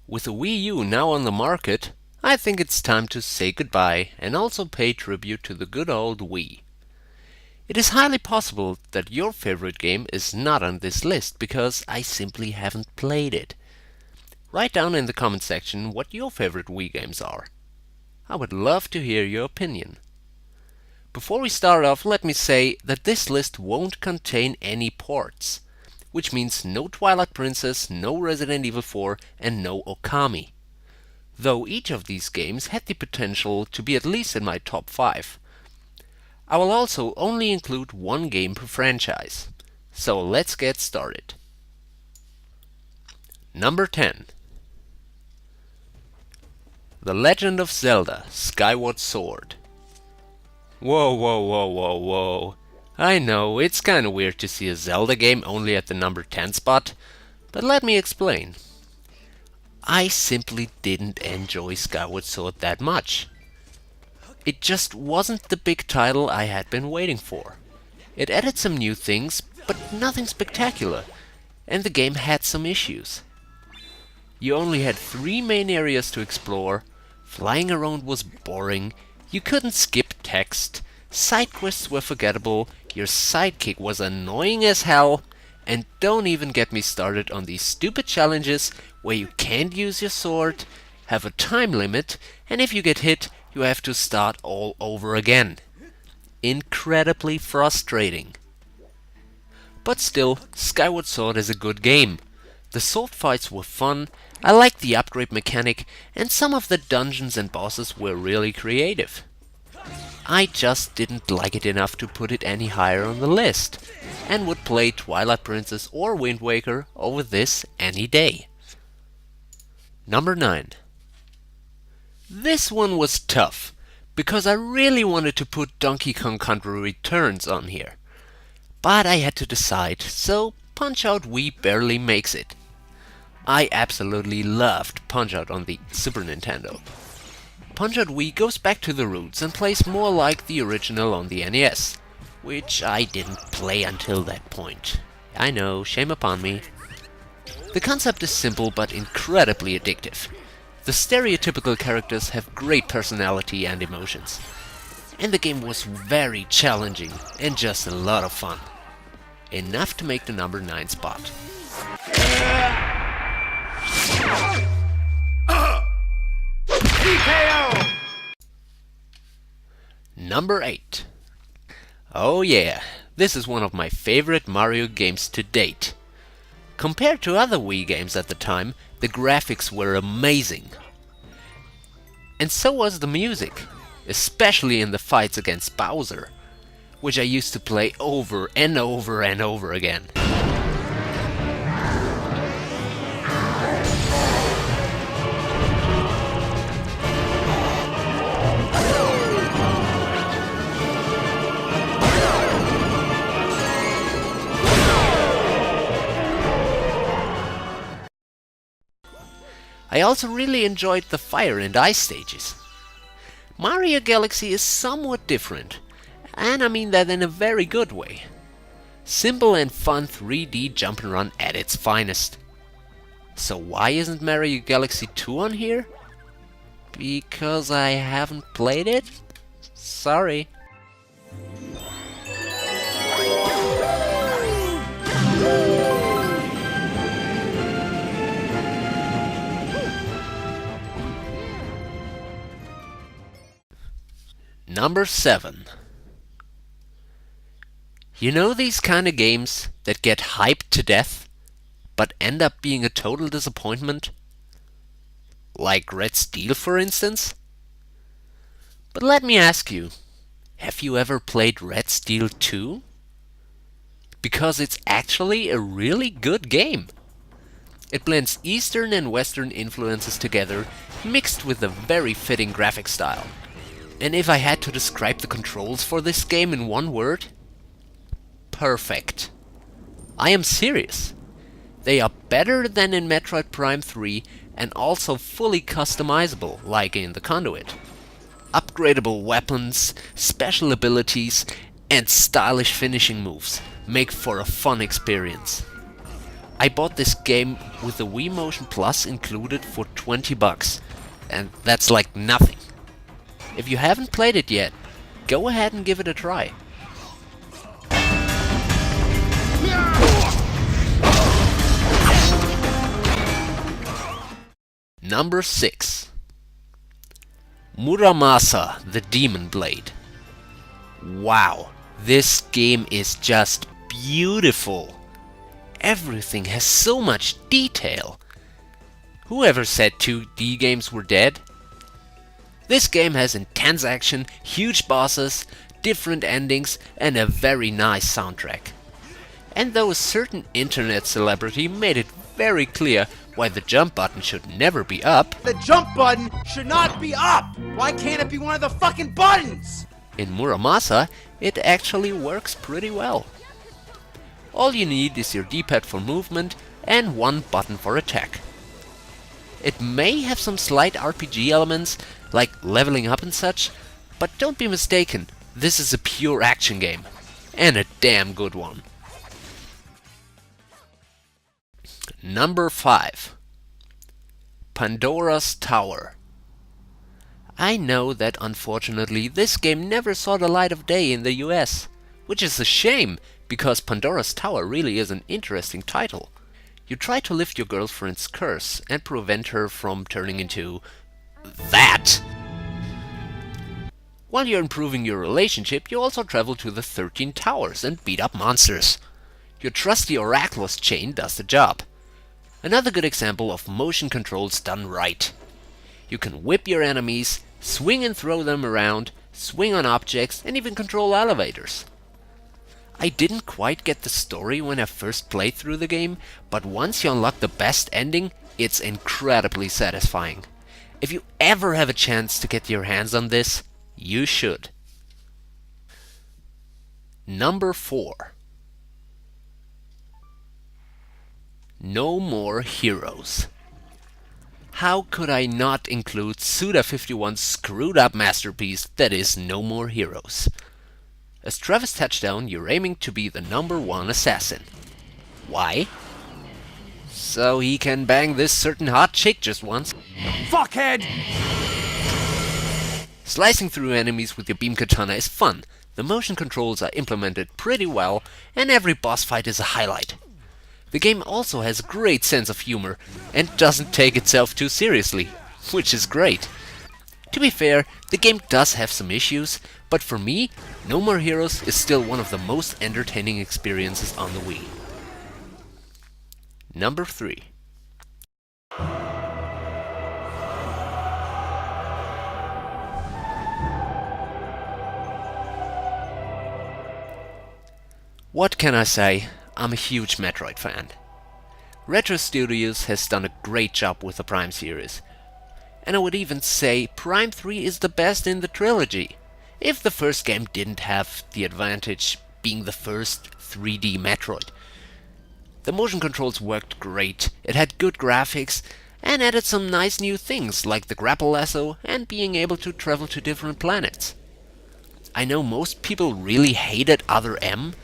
With the Wii U now on the market, I think it's time to say goodbye and also pay tribute to the good old Wii. It is highly possible that your favorite game is not on this list because I simply haven't played it. Write down in the comment section what your favorite Wii games are. I would love to hear your opinion. Before we start off, let me say that this list won't contain any ports, which means no Twilight Princess, no Resident Evil 4, and no Okami. Though each of these games had the potential to be at least in my top 5. I will also only include one game per franchise. So let's get started. Number 10. The Legend of Zelda: Skyward Sword. Whoa. I know, it's kinda weird to see a Zelda game only at the number 10 spot, but let me explain. I simply didn't enjoy Skyward Sword that much. It just wasn't the big title I had been waiting for. It added some new things, but nothing spectacular, and the game had some issues. You only had 3 main areas to explore, flying around was boring, you couldn't skip text, side quests were forgettable, your sidekick was annoying as hell, and don't even get me started on these stupid challenges where you can't use your sword, have a time limit, and if you get hit, you have to start all over again. Incredibly frustrating. But still, Skyward Sword is a good game. The sword fights were fun, I liked the upgrade mechanic, and some of the dungeons and bosses were really creative. I just didn't like it enough to put it any higher on the list, and would play Twilight Princess or Wind Waker over this any day. Number 9. This one was tough, because I really wanted to put Donkey Kong Country Returns on here. But I had to decide, so Punch-Out Wii barely makes it. I absolutely loved Punch-Out on the Super Nintendo. Punch-Out Wii goes back to the roots and plays more like the original on the NES, which I didn't play until that point. I know, shame upon me. The concept is simple but incredibly addictive. The stereotypical characters have great personality and emotions. And the game was very challenging and just a lot of fun. Enough to make the number 9 spot. TKO! Number 8. Oh yeah, this is one of my favorite Mario games to date. Compared to other Wii games at the time, the graphics were amazing. And so was the music, especially in the fights against Bowser, which I used to play over and over and over again. I also really enjoyed the fire and ice stages. Mario Galaxy is somewhat different, and I mean that in a very good way. Simple and fun 3D jump and run at its finest. So why isn't Mario Galaxy 2 on here? Because I haven't played it? Sorry. Number 7. You know these kind of games that get hyped to death, but end up being a total disappointment? Like Red Steel, for instance? But let me ask you, have you ever played Red Steel 2? Because it's actually a really good game. It blends Eastern and Western influences together, mixed with a very fitting graphic style. And if I had to describe the controls for this game in one word, perfect. I am serious. They are better than in Metroid Prime 3 and also fully customizable, like in the Conduit. Upgradable weapons, special abilities, and stylish finishing moves make for a fun experience. I bought this game with the Wii Motion Plus included for 20 bucks, and that's like nothing. If you haven't played it yet, go ahead and give it a try. Number 6. Muramasa, the Demon Blade. Wow, this game is just beautiful. Everything has so much detail. Whoever said 2D games were dead? This game has intense action, huge bosses, different endings, and a very nice soundtrack. And though a certain internet celebrity made it very clear why the jump button should never be up, the jump button should not be up! Why can't it be one of the fucking buttons? in Muramasa it actually works pretty well. All you need is your D-pad for movement and one button for attack. It may have some slight RPG elements, like leveling up and such, but don't be mistaken, this is a pure action game. And a damn good one. Number 5. Pandoras Tower. I know that unfortunately this game never saw the light of day in the US, which is a shame, because Pandoras Tower really is an interesting title. You try to lift your girlfriend's curse and prevent her from turning into that. While you're improving your relationship, you also travel to the 13 towers and beat up monsters. Your trusty Oraculous chain does the job. Another good example of motion controls done right. You can whip your enemies, swing and throw them around, swing on objects, and even control elevators. I didn't quite get the story when I first played through the game, but once you unlock the best ending, it's incredibly satisfying. If you ever have a chance to get your hands on this, you should. Number 4. No More Heroes. How could I not include Suda51's screwed up masterpiece that is No More Heroes? As Travis Touchdown, you're aiming to be the #1 assassin. Why? So he can bang this certain hot chick just once. Fuckhead! Slicing through enemies with your beam katana is fun, the motion controls are implemented pretty well, and every boss fight is a highlight. The game also has a great sense of humor, and doesn't take itself too seriously, which is great. To be fair, the game does have some issues, but for me, No More Heroes is still one of the most entertaining experiences on the Wii. Number 3. What can I say? I'm a huge Metroid fan. Retro Studios has done a great job with the Prime series. And I would even say Prime 3 is the best in the trilogy, if the first game didn't have the advantage being the first 3D Metroid. The motion controls worked great, it had good graphics, and added some nice new things like the grapple lasso and being able to travel to different planets. I know most people really hated Other M,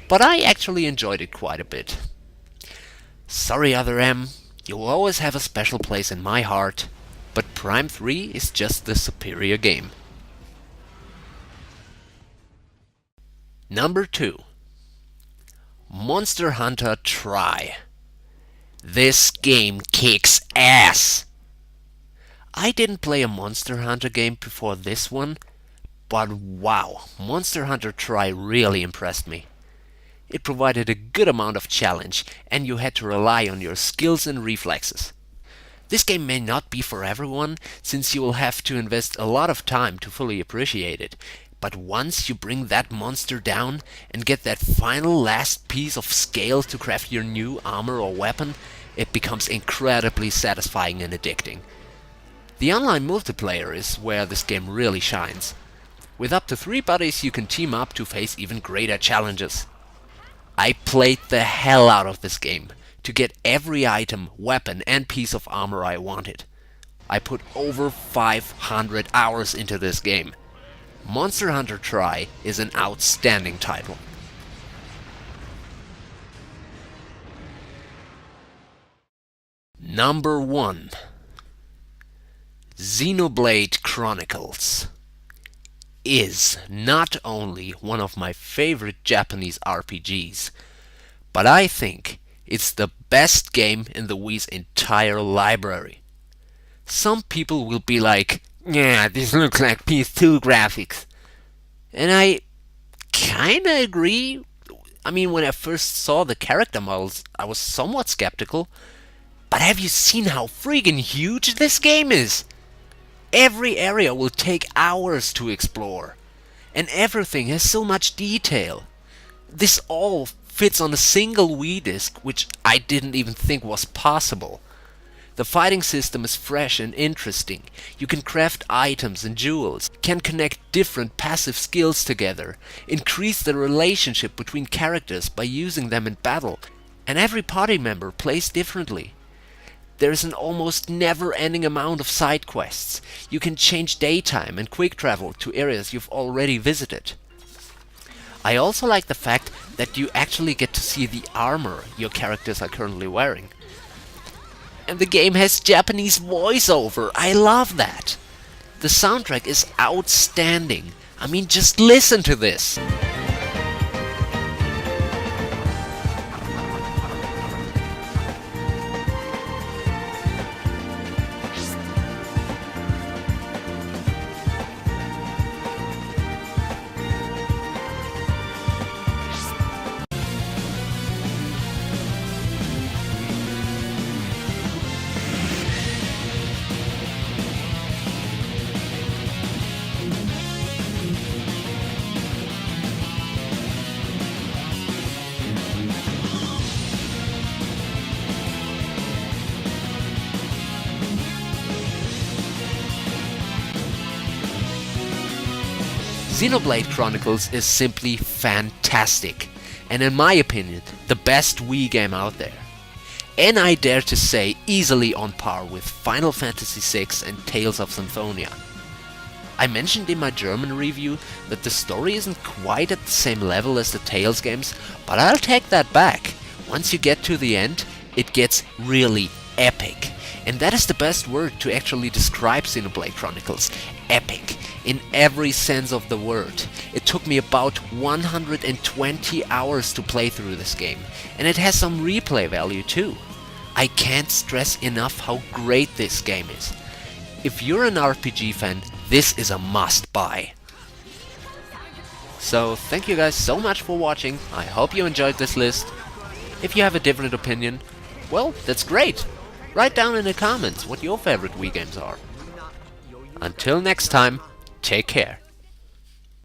but I actually enjoyed it quite a bit. Sorry Other M, you'll always have a special place in my heart, but Prime 3 is just the superior game. Number 2. Monster Hunter Tri. This game kicks ass! I didn't play a Monster Hunter game before this one, but wow, Monster Hunter Tri really impressed me. It provided a good amount of challenge, and you had to rely on your skills and reflexes. This game may not be for everyone, since you will have to invest a lot of time to fully appreciate it, but once you bring that monster down and get that final last piece of scale to craft your new armor or weapon, it becomes incredibly satisfying and addicting. The online multiplayer is where this game really shines. With up to 3 buddies you can team up to face even greater challenges. I played the hell out of this game to get every item, weapon and piece of armor I wanted. I put over 500 hours into this game. Monster Hunter Tri is an outstanding title. Number 1. Xenoblade Chronicles is not only one of my favorite Japanese RPGs, but I think it's the best game in the Wii's entire library. Some people will be like, yeah, this looks like PS2 graphics. And I kinda agree. I mean, when I first saw the character models, I was somewhat skeptical. But have you seen how freaking huge this game is? Every area will take hours to explore. And everything has so much detail. This all fits on a single Wii disc, which I didn't even think was possible. The fighting system is fresh and interesting. You can craft items and jewels, can connect different passive skills together, increase the relationship between characters by using them in battle, and every party member plays differently. There is an almost never-ending amount of side quests. You can change daytime and quick travel to areas you've already visited. I also like the fact that you actually get to see the armor your characters are currently wearing. And the game has Japanese voiceover. I love that. The soundtrack is outstanding. I mean, just listen to this. Xenoblade Chronicles is simply fantastic, and in my opinion, the best Wii game out there. And I dare to say easily on par with Final Fantasy VI and Tales of Symphonia. I mentioned in my German review that the story isn't quite at the same level as the Tales games, but I'll take that back. Once you get to the end, it gets really epic. And that is the best word to actually describe Xenoblade Chronicles. Epic. In every sense of the word. It took me about 120 hours to play through this game, and it has some replay value too. I can't stress enough how great this game is. If you're an RPG fan, this is a must-buy. So, thank you guys so much for watching. I hope you enjoyed this list. If you have a different opinion, well, that's great. Write down in the comments what your favorite Wii games are. Until next time, take care.